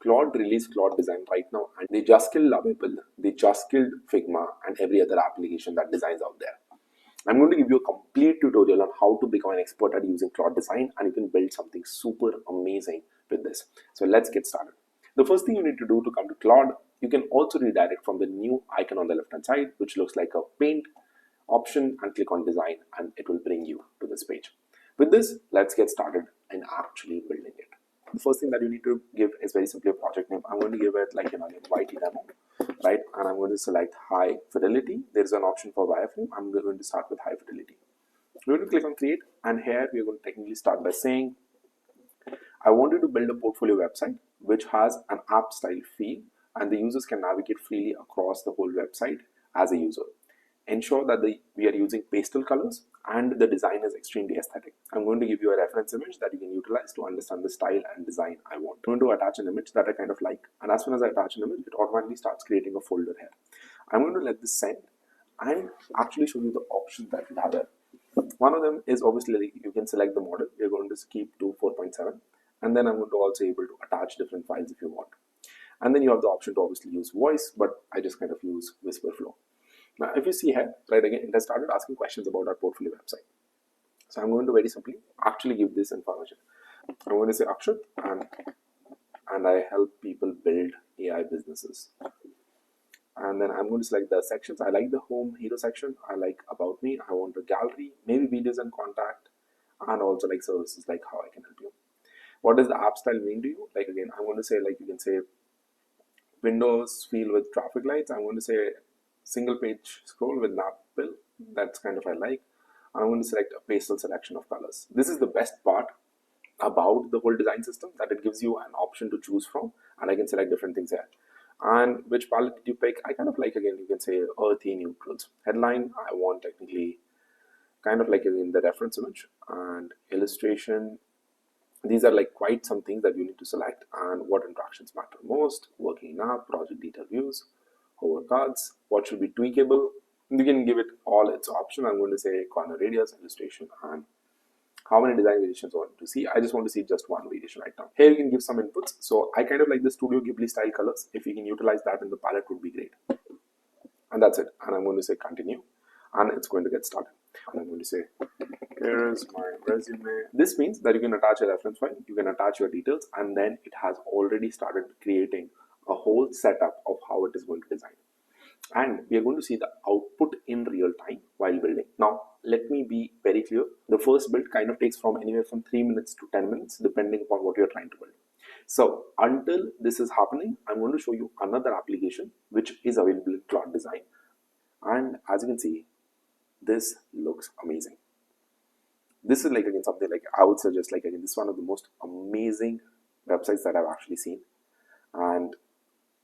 Claude released Claude Design right now, and they just killed Lovable, they just killed Figma and every other application that designs out there. I'm going to give you a complete tutorial on how to become an expert at using Claude Design, and you can build something super amazing with this. So let's get started. The first thing you need to do to come to Claude, you can also redirect from the new icon on the left hand side, which looks like a paint option, and click on design, and it will bring you to this page. With this, let's get started in actually building it. The first thing that you need to give is very simply a project name. I'm going to give it like YT demo, right? And I'm going to select high fidelity. There's an option for wireframe. I'm going to start with high fidelity. We're going to click on create, and here we're going to technically start by saying I want you to build a portfolio website which has an app style feel, and the users can navigate freely across the whole website as a user. Ensure that we are using pastel colors and the design is extremely aesthetic. I'm going to give you a reference image that you can utilize to understand the style and design I want. I'm going to attach an image that I kind of like, and as soon as I attach an image, it automatically starts creating a folder here. I'm going to let this send and actually show you the options that we have there. One of them is obviously you can select the model. We're going to keep to 4.7, and then I'm going to also able to attach different files if you want. And then you have the option to obviously use voice, but I just kind of use whisper flow. Now, if you see here, right, again, it has started asking questions about our portfolio website. So I'm going to very simply actually give this information. I'm going to say Akshat, and I help people build AI businesses. And then I'm going to select the sections. I like the home hero section. I like about me. I want a gallery, maybe videos and contact, and also like services like how I can help you. What does the app style mean to you? Like again, I'm going to say like you can say windows feel with traffic lights. I'm going to say single page scroll with nap pill. That's kind of I like. I'm going to select a pastel selection of colors. This is the best part about the whole design system, that it gives you an option to choose from, and I can select different things here. And which palette did you pick? I kind of like, again, you can say earthy neutrals. Headline, I want technically kind of like in the reference image, and illustration. These are like quite some things that you need to select, and what interactions matter most, working app, project detail views, hover cards, what should be tweakable. You can give it all its option. I'm going to say corner radius, illustration, and how many design variations I want to see. I just want to see just one variation right now. Here you can give some inputs. So I kind of like the Studio Ghibli style colors. If you can utilize that in the palette, would be great. And that's it. And I'm going to say continue, and it's going to get started. And I'm going to say, here is my resume. This means that you can attach a reference file, you can attach your details, and then it has already started creating a whole setup of how it is going to design. And we are going to see the output in real time while building. Now, let me be very clear. The first build kind of takes from anywhere from 3 minutes to 10 minutes, depending upon what you're trying to build. So until this is happening, I'm going to show you another application which is available in Claude Design. And as you can see, this looks amazing. This is like, again, something like I would suggest, like, again, this is one of the most amazing websites that I've actually seen. And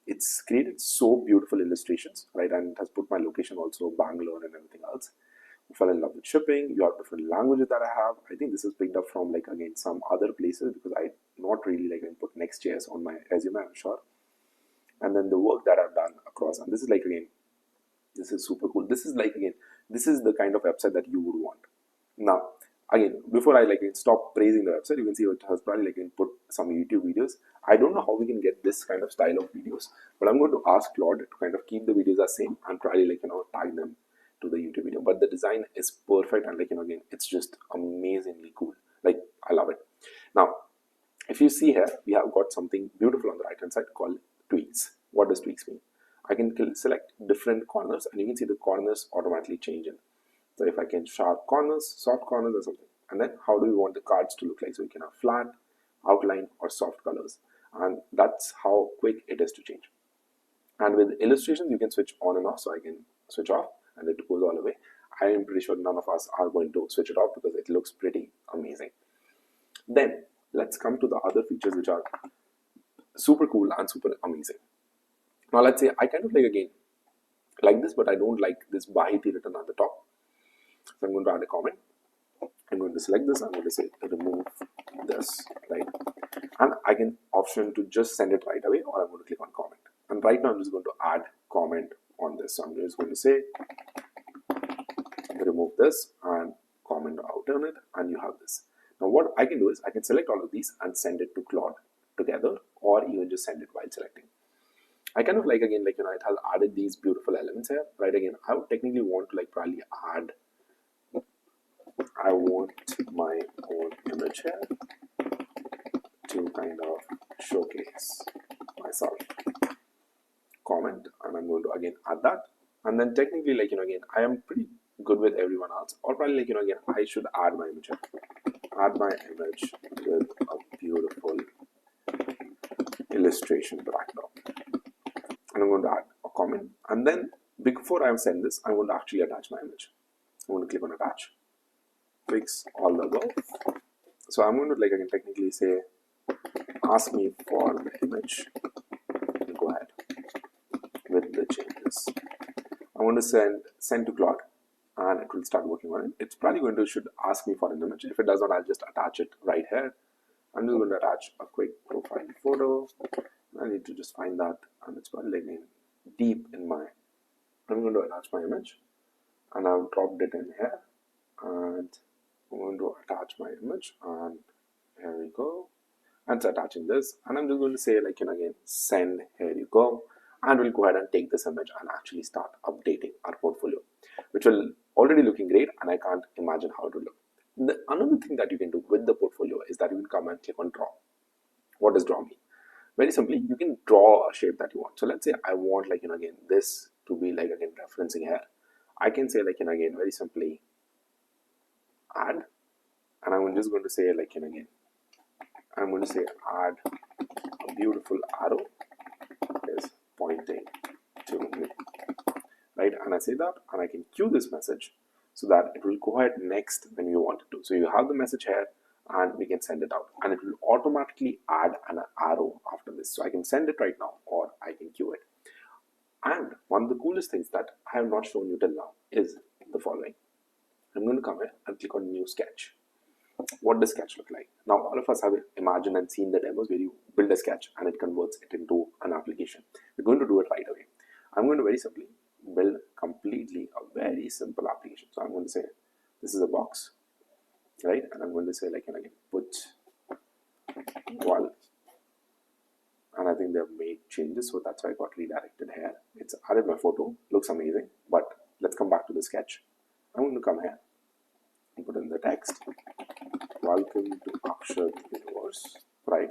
it's created so beautiful illustrations, right? And it has put my location also, Bangalore and everything else. I fell in love with shipping. You have different languages that I have. I think this is picked up from like, again, some other places, because I not really like put Next.js on my resume, I'm sure. And then the work that I've done across, and this is like, again, this is super cool. This is like, again, this is the kind of website that you would want. Now, again, before I like stop praising the website, you can see it has probably like put some YouTube videos. I don't know how we can get this kind of style of videos, but I'm going to ask Claude to kind of keep the videos as same and probably like tag them to the YouTube video. But the design is perfect, and like again, it's just amazingly cool. Like, I love it. Now, if you see here, we have got something beautiful on the right hand side called tweaks. What does tweaks mean? I can select different corners, and you can see the corners automatically change in. So if I can sharp corners, soft corners, or something. And then how do we want the cards to look like? So we can have flat, outline, or soft colors. And that's how quick it is to change. And with illustrations, you can switch on and off. So I can switch off and it goes all the way. I am pretty sure none of us are going to switch it off because it looks pretty amazing. Then let's come to the other features which are super cool and super amazing. Now let's say I kind of like, again, like this, but I don't like this Bahety written at the top. So I'm going to add a comment. I'm going to select this. I'm going to say remove this, right? And I can option to just send it right away, or I'm going to click on comment. And right now I'm just going to add comment on this. So I'm just going to say remove this and comment out on it, and you have this. Now what I can do is I can select all of these and send it to Claude together, or even just send it while selecting. I kind of like, again, like, it has added these beautiful elements here, right? Again, I would technically want to like probably add, I want my own image here to kind of showcase myself. Comment, and I'm going to again add that. And then technically, like, again, I am pretty good with everyone else, or probably like, again, I should add my image here. Add my image with a beautiful illustration background. And I'm going to add a comment. And then before I send this, I'm going to actually attach my image. I'm going to click on attach. Fix all the above. So I'm going to like, again, technically say, ask me for the image. Go ahead with the changes. I want to send to Claude, and it will start working on it. It's probably going to should ask me for an image. If it does not, I'll just attach it right here. I'm just going to attach a quick profile photo. I need to just find that, and it's probably like deep in my. I'm going to attach my image, and I've dropped it in here, and I'm going to attach my image, and here we go. And it's attaching this, and I'm just going to say, like, again, send, here you go. And we'll go ahead and take this image and actually start updating our portfolio, which will already looking great, and I can't imagine how it will look. Another thing that you can do with the portfolio is that you can come and click on draw. What does draw mean? Very simply, you can draw a shape that you want. So let's say I want, like, again, this to be like, again, referencing here. I can say, like, again, very simply add, and I'm just going to say, like, again, I'm going to say add a beautiful arrow is pointing to me, right? And I say that, and I can queue this message so that it will go ahead next when you want it to. So you have the message here, and we can send it out, and it will automatically add an arrow after this. So I can send it right now, or I can queue it. And one of the coolest things that I have not shown you till now is the following. I'm going to come here and click on new sketch. What does sketch look like? Now, all of us have imagined and seen the demos where you build a sketch and it converts it into an application. We're going to do it right away. I'm going to very simply build completely a very simple application. So I'm going to say, this is a box, right? And I'm going to say, like, and again, put wall. And I think they've made changes, so that's why I got redirected here. It's added my photo, looks amazing, but let's come back to the sketch. I'm going to come here and put in the text. Welcome to Akshat Universe, right?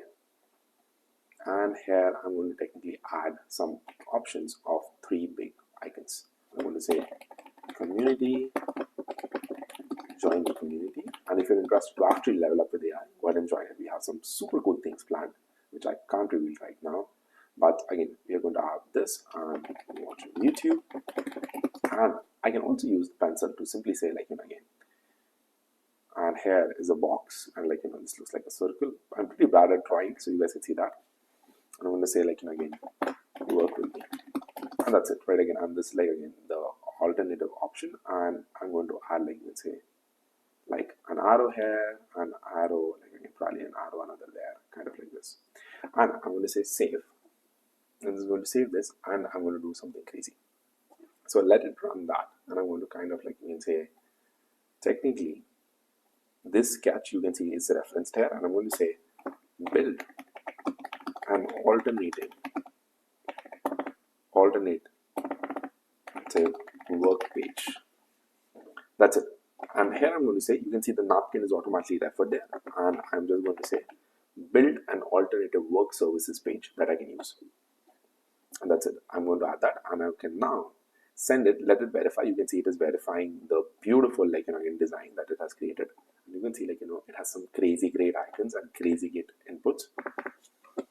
And here I'm going to technically add some options of 3 big icons. I'm going to say community, join the community, and if you're interested to actually level up with AI, go ahead and join it. We have some super cool things planned, which I can't reveal right now. But again, we are going to have this and watch YouTube. And I can also use the pencil to simply say, like, again, and here is a box, and, like, this looks like a circle. I'm pretty bad at drawing, so you guys can see that. And I'm going to say, like, again, work with me, and that's it, right? Again, and this, like, again, the alternative option, and I'm going to add, like, let's say, like, an arrow here, an arrow, like, again, probably an arrow, another there, kind of like this. And I'm going to say save, and this is going to save this, and I'm going to do something crazy. So let it run that, and I'm going to kind of, like, you can say, technically, this sketch you can see is referenced here, and I'm going to say build an alternate say work page. That's it. And here I'm going to say, you can see the napkin is automatically referred there, and I'm just going to say build an alternative work services page that I can use, and that's it. I'm going to add that, and I can now send it, let it verify. You can see it is verifying the beautiful, like, again, design that it has created. And you can see, like, it has some crazy great icons and crazy great inputs.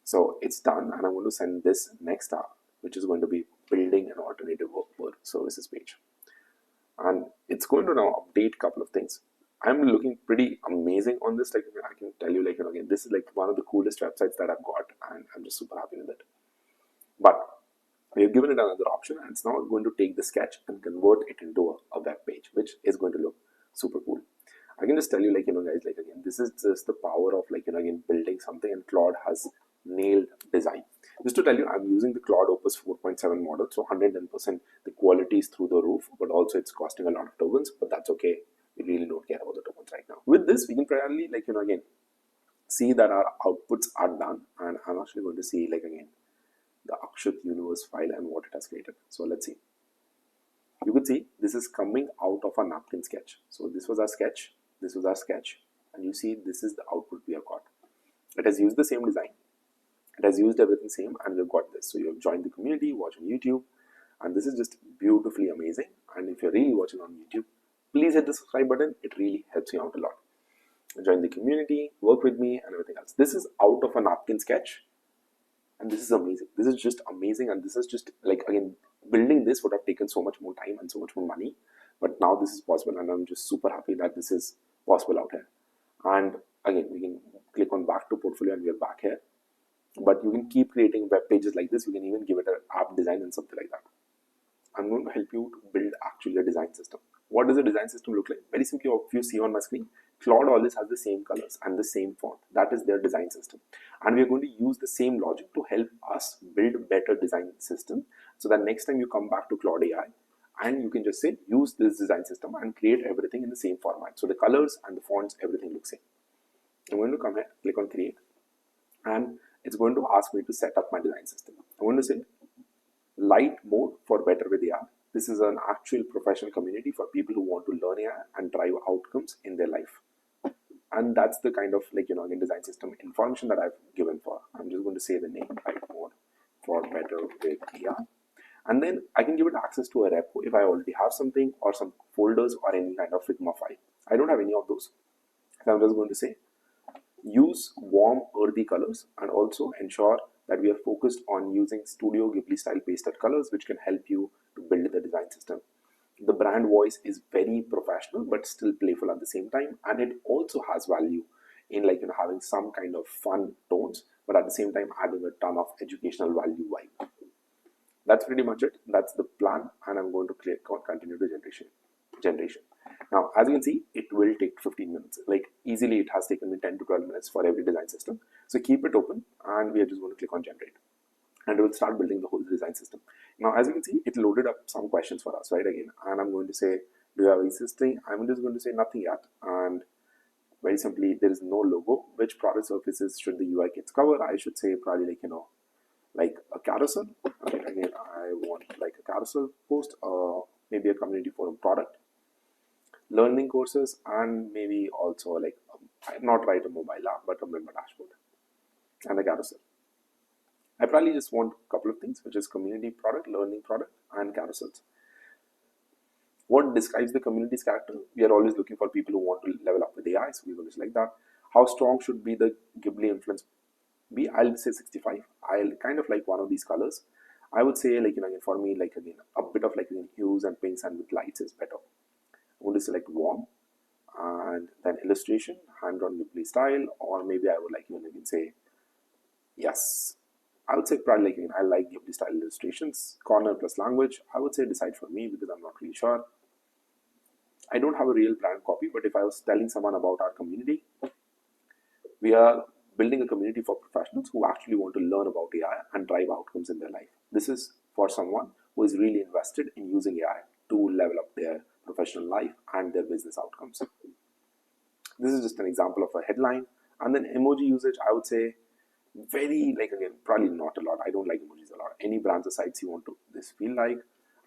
So it's done, and I'm going to send this next up, which is going to be building an alternative work services page. And it's going to now update a couple of things. I'm looking pretty amazing on this. Like, I can tell you, like, again, this is like one of the coolest websites that I've got, and I'm just super happy with it. But we've given it another option, and it's now going to take the sketch and convert it into a web page, which is going to look super cool. I can just tell you, like, guys, like, again, this is just the power of, like, again, building something, and Claude has nailed design. Just to tell you, I'm using the Claude Opus 4.7 model, so 110%, the quality is through the roof, but also it's costing a lot of tokens, but that's okay. We really don't care about the tokens right now. With this, we can probably, like, again, see that our outputs are done, and I'm actually going to see like again the Akshat universe file and what it has created. So let's see. You could see this is coming out of a napkin sketch. So this was our sketch, this was our sketch, and you see this is the output we have got. It has used the same design, it has used everything same, and we've got this. So you have joined the community, watch on YouTube, and this is just beautifully amazing. And if you're really watching on YouTube, please hit the subscribe button. It really helps you out a lot. Join the community, work with me, and everything else. This is out of a napkin sketch, and this is amazing. This is just amazing, and this is just like, again, building this would have taken so much more time and so much more money, but now this is possible, and I'm just super happy that this is possible out here. And again, we can click on back to portfolio, and we are back here. But you can keep creating web pages like this. You can even give it an app design and something like that. I'm going to help you to build actually a design system. What does a design system look like? Very simply, if you see on my screen, Claude always has the same colors and the same font. That is their design system. And we are going to use the same logic to help us build a better design system, so that next time you come back to Claude AI, and you can just say, use this design system and create everything in the same format. So the colors and the fonts, everything looks same. I'm going to come here, click on create, and it's going to ask me to set up my design system. I'm going to say light mode for better with AI. This is an actual professional community for people who want to learn AI and drive outcomes in their life. And that's the kind of like, again, design system information that I've given for. I'm just going to say the name, light mode for better with AI. And then I can give it access to a repo if I already have something, or some folders, or any kind of Figma file. I don't have any of those. So I'm just going to say use warm earthy colors, and also ensure that we are focused on using Studio Ghibli style pasted colors, which can help you to build the design system. The brand voice is very professional but still playful at the same time, and it also has value in like having some kind of fun tones, but at the same time adding a ton of educational value vibe. That's pretty much it. That's the plan, and I'm going to click on continue to generation. Now, as you can see, it will take 15 minutes. Like easily, it has taken me 10 to 12 minutes for every design system. So keep it open, and we are just going to click on generate, and it will start building the whole design system. Now, as you can see, it loaded up some questions for us, right? Again, and I'm going to say, do you have existing? I'm just going to say nothing yet, and very simply, there is no logo. Which product surfaces should the UI kits cover? I should say probably like like a carousel. Right? Again, I want like a carousel post, maybe a community forum product, learning courses, and maybe also like not write a mobile app, but a member dashboard and a carousel. I probably just want a couple of things, which is community product, learning product, and carousels. What describes the community's character? We are always looking for people who want to level up with AI, so we're going to select that. How strong should be the Ghibli influence be? I'll say 65. I'll kind of like one of these colors. I would say like, again, for me, like again, a bit of like hues and pinks and with lights is better. I'm going to select warm, and then illustration, hand-drawn Ghibli style, or maybe I would like even say, yes, I would say probably like, I like Ghibli style illustrations. Corner plus language, I would say decide for me, because I'm not really sure. I don't have a real brand copy, but if I was telling someone about our community, we are building a community for professionals who actually want to learn about AI and drive outcomes in their life. This is for someone who is really invested in using AI to level up their professional life and their business outcomes. This is just an example of a headline. And then emoji usage, I would say very, like again, probably not a lot. I don't like emojis a lot. Any brands or sites you want to this feel like,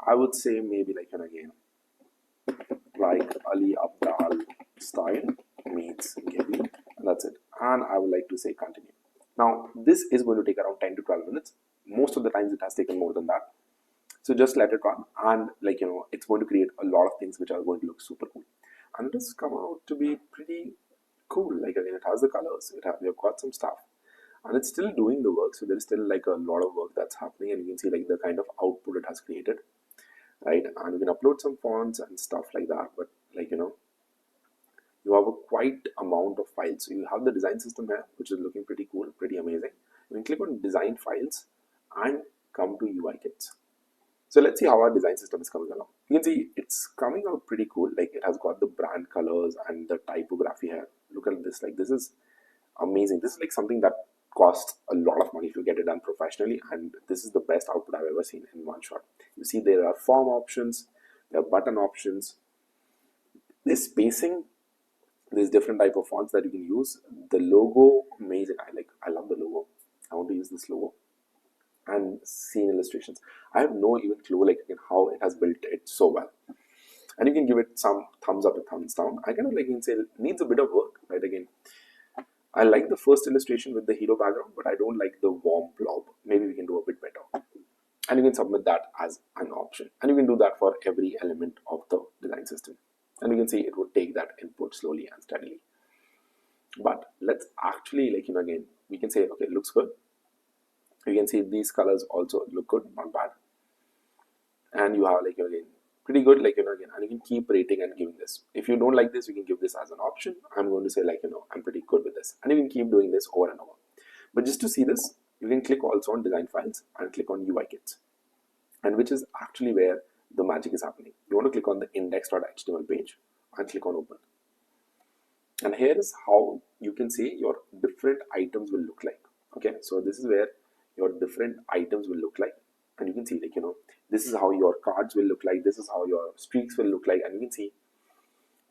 I would say maybe like again, like Ali Abdal style meets Ghibli, and that's it. And I would like to say continue. Now, this is going to take around 10 to 12 minutes. Most of the times it has taken more than that. So just let it run, and like it's going to create a lot of things which are going to look super cool. And it has come out to be pretty cool. Like again, it has the colors, we have got some stuff, and it's still doing the work. So there's still like a lot of work that's happening, and you can see like the kind of output it has created, right? And you can upload some fonts and stuff like that, but like you have a quite amount of files. So you have the design system here, which is looking pretty cool, pretty amazing. You can click on design files and come to UI kits. So let's see how our design system is coming along. You can see it's coming out pretty cool. Like it has got the brand colors and the typography here. Look at this. Like this is amazing. This is like something that costs a lot of money to get it done professionally, and this is the best output I've ever seen in one shot. You see there are form options, there are button options, there's spacing, There's different type of fonts that you can use. The logo, amazing. I love the logo. I want to use this logo. And scene illustrations. I have no even clue like how it has built it so well. And you can give it some thumbs up or thumbs down. I kind of like, you can say it needs a bit of work, right? Again, I like the first illustration with the hero background, but I don't like the warm blob. Maybe we can do a bit better. And you can submit that as an option. And you can do that for every element of the design system. And you can see it would take that input slowly and steadily. But let's actually, like, again, we can say, okay, it looks good. You can see these colors also look good, not bad. And you have, like, again, pretty good, like, again, and you can keep rating and giving this. If you don't like this, you can give this as an option. I'm going to say, like, I'm pretty good with this. And you can keep doing this over and over. But just to see this, you can click also on design files and click on UI kits. And which is actually where the magic is happening. You want to click on the index.html page and click on open. And here is how you can say your different items will look like. Okay, so this is where your different items will look like. And you can see, like, this is how your cards will look like. This is how your streaks will look like. And you can see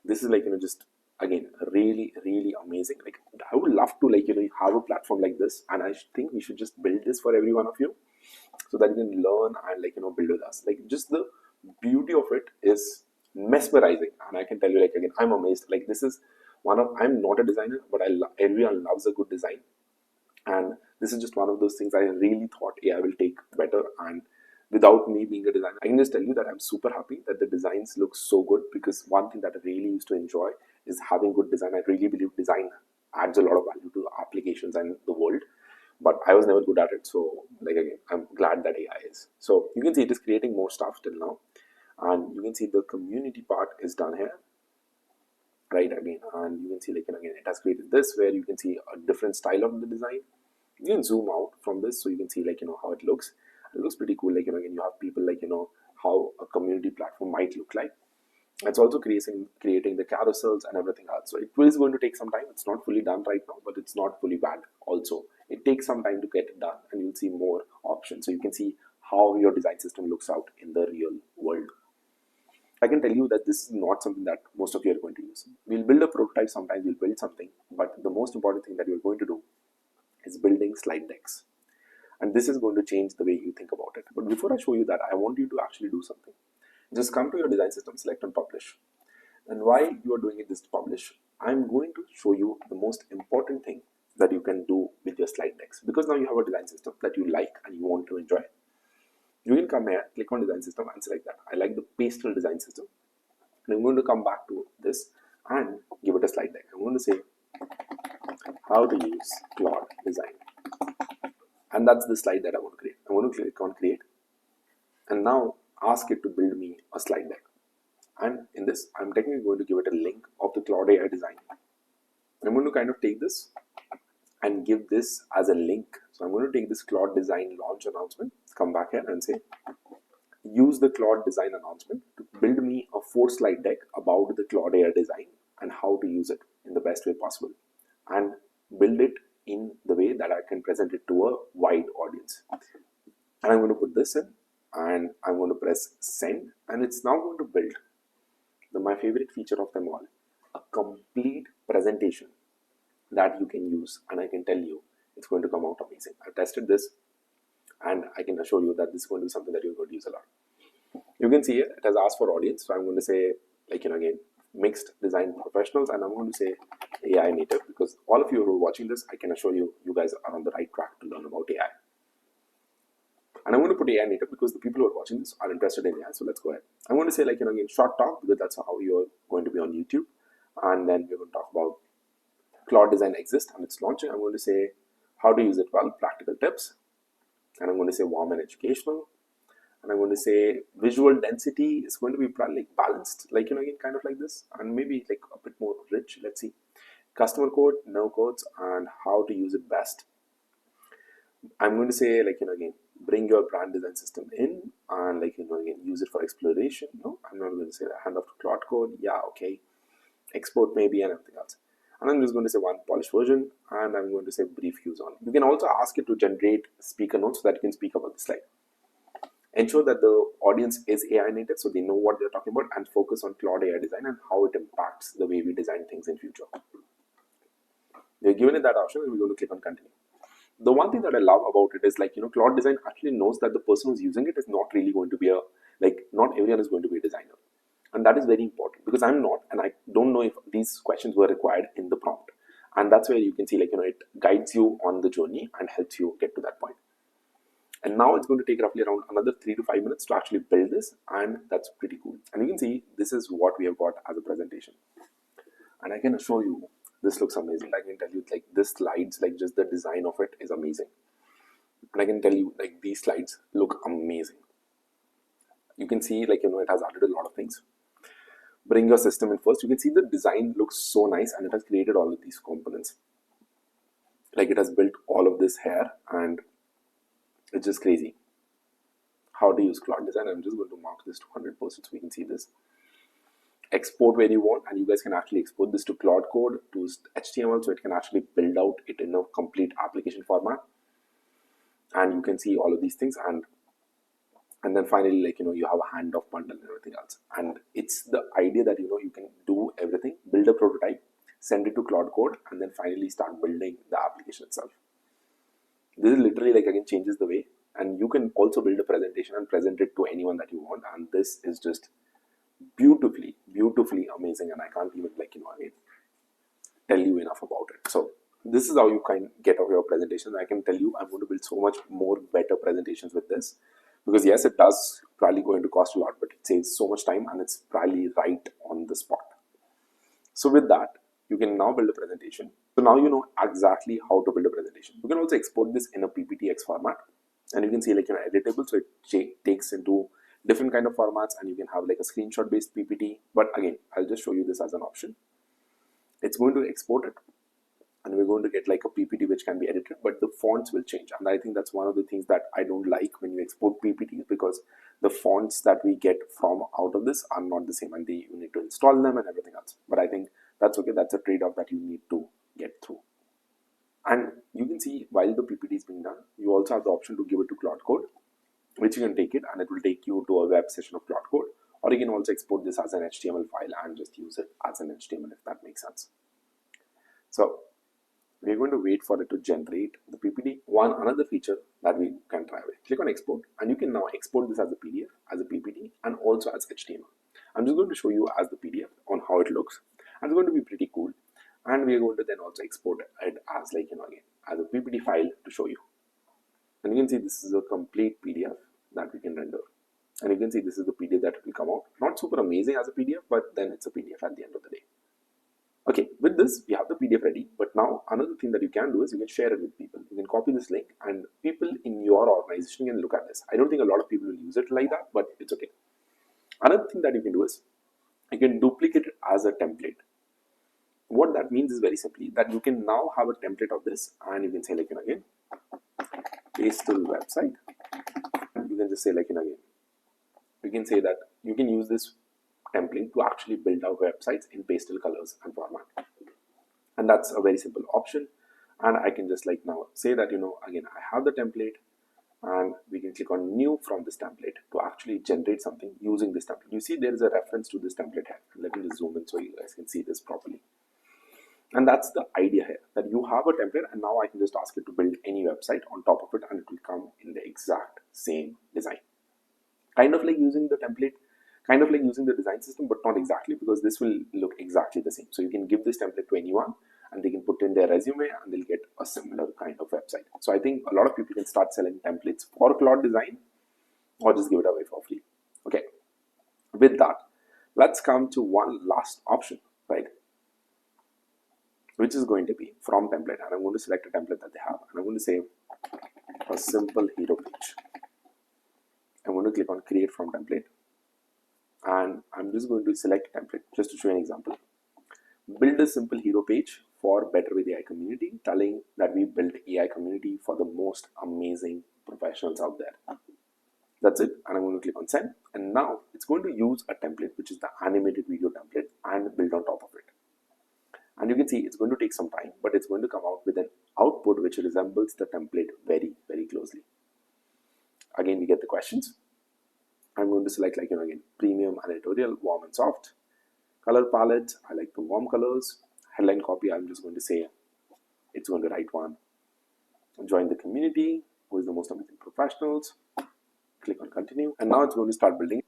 this is, like, just again really, really amazing. Like, I would love to, like, have a platform like this. And I think we should just build this for every one of you, so that you can learn and, like, build with us. Like, just the beauty of it is mesmerizing. And I can tell you, like, again, I'm amazed. Like, this is I'm not a designer, but everyone loves a good design. And this is just one of those things I really thought AI will take better. And without me being a designer, I can just tell you that I'm super happy that the designs look so good, because one thing that I really used to enjoy is having good design. I really believe design adds a lot of value to applications and the world, but I was never good at it. So, like, again, I'm glad that AI is. So you can see it is creating more stuff till now. And you can see the community part is done here, right? Again, and you can see, like, again, it has created this where you can see a different style of the design. You can zoom out from this so you can see, like, how it looks. It looks pretty cool. Like, again, you have people, like, how a community platform might look like. It's also creating the carousels and everything else. So it is going to take some time. It's not fully done right now, but it's not fully bad also. It takes some time to get it done, and you'll see more options. So you can see how your design system looks out in the real world. I can tell you that this is not something that most of you are going to use. We'll build a prototype, sometimes we'll build something, but the most important thing that you're going to do is building slide decks. And this is going to change the way you think about it. But before I show you that, I want you to actually do something. Just come to your design system, select and publish. And while you are doing it, this publish, I'm going to show you the most important thing that you can do with your slide decks. Because now you have a design system that you like and you want to enjoy. You can come here, click on design system and select that. I like the pastel design system. And I'm going to come back to this and give it a slide deck. I'm going to say how to use Claude Design. And that's the slide that I want to create. I'm going to click on create. And now ask it to build me a slide deck. And in this, I'm technically going to give it a link of the Claude AI design. I'm going to kind of take this and give this as a link. So I'm going to take this Claude Design launch announcement, come back here and say, use the Claude Design announcement to build me a 4-slide deck about the Claude AI design and how to use it in the best way possible. And build it in the way that I can present it to a wide audience. And I'm going to put this in and I'm going to press send, and it's now going to build my favorite feature of them all, a complete presentation that you can use. And I can tell you it's going to come out amazing. I've tested this and I can assure you that this is going to be something that you're going to use a lot. You can see here it has asked for audience, so I'm going to say, like, again, mixed design professionals, and I'm going to say AI native, because all of you who are watching this, I can assure you, you guys are on the right track to learn about AI. And I'm going to put AI native because the people who are watching this are interested in AI. So let's go ahead. I'm going to say, like, again, short talk, because that's how you're going to be on YouTube. And then we're going to talk about Claude Design exists and it's launching. I'm going to say how to use it well, practical tips. And I'm going to say warm and educational. And I'm going to say visual density is going to be like balanced, like, again, kind of like this, and maybe like a bit more rich. Let's see. Customer code, no codes, and how to use it best. I'm going to say, like, again, bring your brand design system in and, like, again, use it for exploration. No, I'm not going to say hand off to Claude code. Yeah, okay. Export maybe and everything else. And I'm just going to say one polished version, and I'm going to say brief use on. You can also ask it to generate speaker notes so that you can speak about the slide. Ensure that the audience is AI native, so they know what they're talking about, and focus on Claude AI design and how it impacts the way we design things in future. We're given it that option, and we're going to click on continue. The one thing that I love about it is, like, Claude Design actually knows that the person who's using it is not really going to be not everyone is going to be a designer. And that is very important, because I'm not, and I don't know if these questions were required in the prompt. And that's where you can see, it guides you on the journey and helps you get to that point. And now it's going to take roughly around another 3 to 5 minutes to actually build this, and that's pretty cool. And you can see this is what we have got as a presentation. And I can assure you, this looks amazing. I can tell you, this slides, just the design of it is amazing. And I can tell you, these slides look amazing. You can see, it has added a lot of things. Bring your system in first. You can see the design looks so nice, and it has created all of these components. It has built all of this here, and it's just crazy how to use Claude Design. I'm just going to mark this to 100% so we can see this. Export where you want, and you guys can actually export this to Claude Code, to HTML, so it can actually build out it in a complete application format. And you can see all of these things, and then finally, you have a handoff bundle and everything else. And it's the idea that, you can do everything, build a prototype, send it to Claude Code, and then finally start building the application itself. This is literally, again, changes the way. And you can also build a presentation and present it to anyone that you want. And this is just beautifully amazing. And I can't even, tell you enough about it. So this is how you can get off your presentation. I can tell you, I'm going to build so much more better presentations with this. Because yes, it does probably going to cost a lot, but it saves so much time, and it's probably right on the spot. So with that, you can now build a presentation. So now you know exactly how to build a presentation. You can also export this in a PPTX format, and you can see editable, so it takes into different kind of formats, and you can have a screenshot based PPT. But again, I'll just show you this as an option. It's going to export it, and we're going to get a PPT which can be edited, but the fonts will change. And I think that's one of the things that I don't like when you export PPT, because the fonts that we get from out of this are not the same, and you need to install them and everything else. But I think that's okay. That's a trade-off that you need to get through. And you can see while the PPT is being done, you also have the option to give it to Claude Code, which you can take it and it will take you to a web session of Claude Code, or you can also export this as an HTML file and just use it as an HTML, if that makes sense. So we're going to wait for it to generate the PPT. Another feature that we can try with. Click on export, and you can now export this as a PDF, as a PPT, and also as HTML. I'm just going to show you as the PDF on how it looks, and it's going to be pretty cool. And we're going to then also export it as again as a PPT file to show you. And you can see this is a complete PDF that we can render, and you can see this is the PDF that will come out. Not super amazing as a PDF, but then it's a PDF at the end of the day. Okay, with this, we have the PDF ready, but now another thing that you can do is you can share it with people. You can copy this link, and people in your organization can look at this. I don't think a lot of people will use it like that, but it's okay. Another thing that you can do is you can duplicate it as a template. What that means is very simply that you can now have a template of this, and you can say again, pastel website. You can just say again. You can say that you can use this template to actually build out websites in pastel colors and format, and that's a very simple option. And I can just now say that again, I have the template, and we can click on new from this template to actually generate something using this template. You see there is a reference to this template here. Let me just zoom in so you guys can see this properly. And that's the idea here, that you have a template, and now I can just ask it to build any website on top of it, and it will come in the exact same design. Kind of like using the template, kind of like using the design system, but not exactly, because this will look exactly the same. So you can give this template to anyone, and they can put in their resume, and they'll get a similar kind of website. So I think a lot of people can start selling templates for Claude Design, or just give it away for free. Okay, with that, let's come to one last option, right? Which is going to be from template, and I'm going to select a template that they have, and I'm going to say a simple hero page. I'm going to click on create from template, and I'm just going to select template just to show you an example. Build a simple hero page for Better with AI community, telling that we build AI community for the most amazing professionals out there. That's it, and I'm going to click on send, and now it's going to use a template, which is the animated video template, and build on top of it. And you can see it's going to take some time, but it's going to come out with an output which resembles the template very, very closely. Again, we get the questions. I'm going to select again premium and editorial, warm and soft. Color palette, I like the warm colors. Headline copy, I'm just going to say it's going to write one. Join the community, who is the most amazing professionals. Click on continue, and now it's going to start building.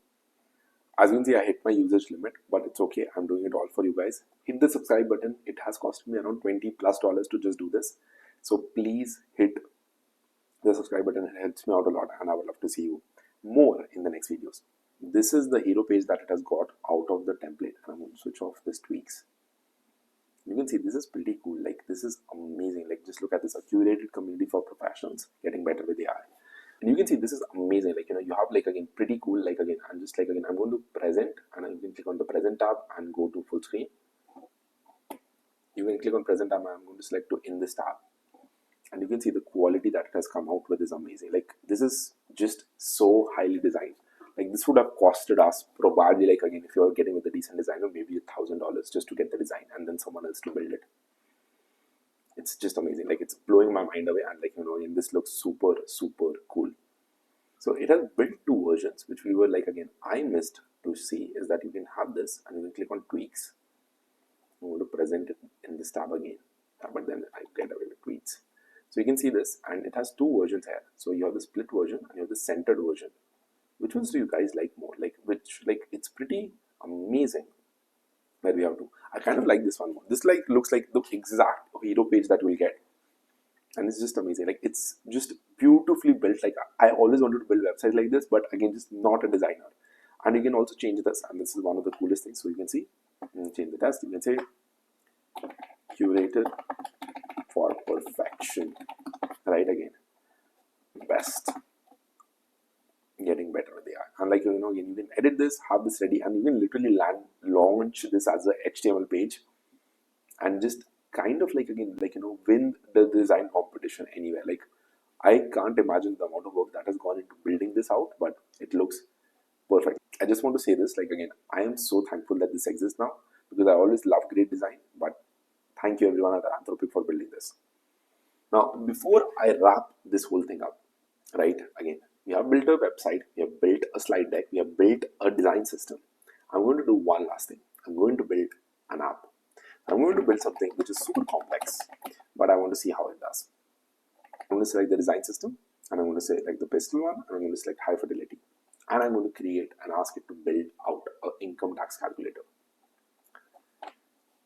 As you can see, I hit my usage limit, but it's okay. I'm doing it all for you guys. Hit the subscribe button. It has cost me around $20+ to just do this. So please hit the subscribe button. It helps me out a lot, and I would love to see you more in the next videos. This is the hero page that it has got out of the template. And I'm going to switch off this tweaks. You can see this is pretty cool. Like, this is amazing. Like, just look at this, a curated community for professionals getting better with AI. And you can see this is amazing. Like, you have again pretty cool. Again, I'm just again, I'm going to present, and you can click on the present tab and go to full screen. You can click on present tab, and I'm going to select to in this tab. And you can see the quality that it has come out with is amazing. Like, this is just so highly designed. Like, this would have costed us probably again, if you are getting with a decent designer, maybe $1,000 just to get the design and then someone else to build it. It's just amazing. Like, it's blowing my mind away, and again, this looks super cool. So it has built two versions, which we were again, I missed to see is that you can have this and you can click on tweaks. I'm going to present it in this tab again, but then I get away with tweets. So you can see this, and it has two versions here. So you have the split version and you have the centered version. Which ones do you guys like more? It's pretty amazing. Where we have to, I kind of like this one more. This looks like the exact hero page that we'll get, and it's just amazing. Like, it's just beautifully built. Like, I always wanted to build websites like this, but again, just not a designer. And you can also change this, and this is one of the coolest things. So you can see, change the text. You can say curated for perfection. Right, again, best, getting better with AI. And again, you can edit this, have this ready, and you can literally launch this as a HTML page, and just kind of again, win the design competition anywhere. Like, I can't imagine the amount of work that has gone into building this out, but it looks perfect. I just want to say this, again, I am so thankful that this exists now, because I always love great design. But thank you everyone at Anthropic for building this. Now, before I wrap this whole thing up, right, again, we have built a website, we have built a slide deck, we have built a design system. I'm going to do one last thing. I'm going to build an app. I'm going to build something which is super complex, but I want to see how it does. I'm going to select the design system, and I'm going to select the pistol one, and I'm going to select high fidelity. And I'm going to create and ask it to build out an income tax calculator.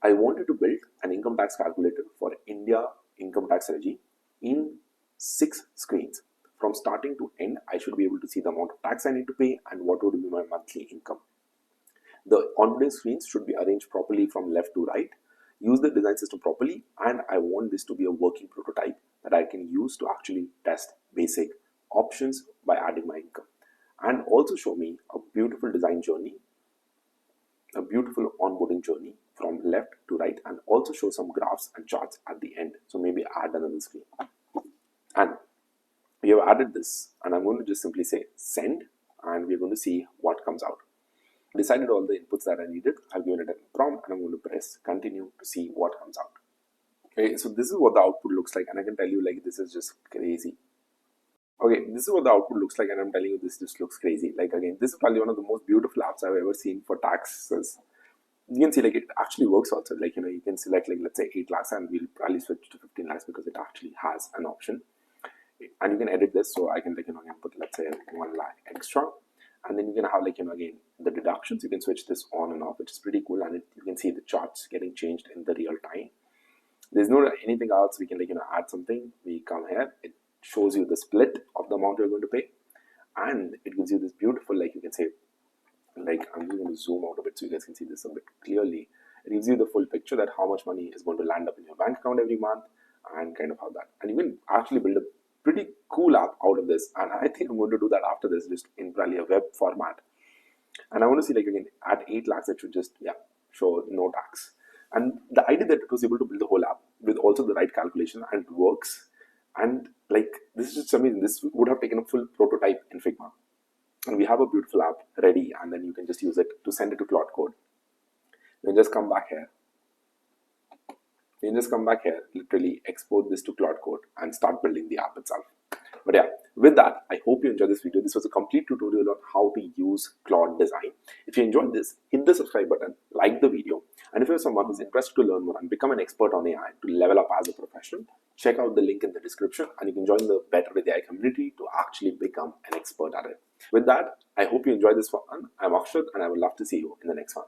I wanted to build an income tax calculator for India income tax regime in 6 screens. From starting to end, I should be able to see the amount of tax I need to pay and what would be my monthly income. The onboarding screens should be arranged properly from left to right. Use the design system properly, and I want this to be a working prototype that I can use to actually test basic options by adding my income. And also show me a beautiful design journey, a beautiful onboarding journey from left to right, and also show some graphs and charts at the end. So maybe add another screen. And we have added this, and I'm going to just simply say send, and we're going to see what comes out. Decided all the inputs that I needed. I've given it a prompt, and I'm going to press continue to see what comes out. Okay, so this is what the output looks like, and I can tell you this is just crazy. Okay, this is what the output looks like, and I'm telling you this just looks crazy. Again, this is probably one of the most beautiful apps I've ever seen for taxes. You can see it actually works also. You can select let's say 8 lakhs, and we'll probably switch to 15 lakhs because it actually has an option. And you can edit this, so I can put let's say 1 lakh extra. And then you can have again the deductions. You can switch this on and off, which is pretty cool, and you can see the charts getting changed in the real time. There's no anything else. We can add something. We come here, it shows you the split of the amount you're going to pay, and it gives you this beautiful you can say I'm just going to zoom out a bit so you guys can see this a bit clearly. It gives you the full picture that how much money is going to land up in your bank account every month, and kind of how that, and you can actually build a pretty cool app out of this. And I think I'm going to do that after this, just in probably a web format. And I want to see again at 8 lakhs it should just show no tax. And the idea that it was able to build the whole app with also the right calculation, and it works, and this is just amazing. This would have taken a full prototype in Figma, and we have a beautiful app ready, and then you can just use it to send it to Claude Code. Then just come back here. Literally export this to Claude Code and start building the app itself. But yeah, with that, I hope you enjoyed this video. This was a complete tutorial on how to use Claude Design. If you enjoyed this, hit the subscribe button, like the video, and if you're someone who's interested to learn more and become an expert on AI to level up as a professional, check out the link in the description and you can join the Better with AI community to actually become an expert at it. With that, I hope you enjoyed this one. I'm Akshat and I would love to see you in the next one.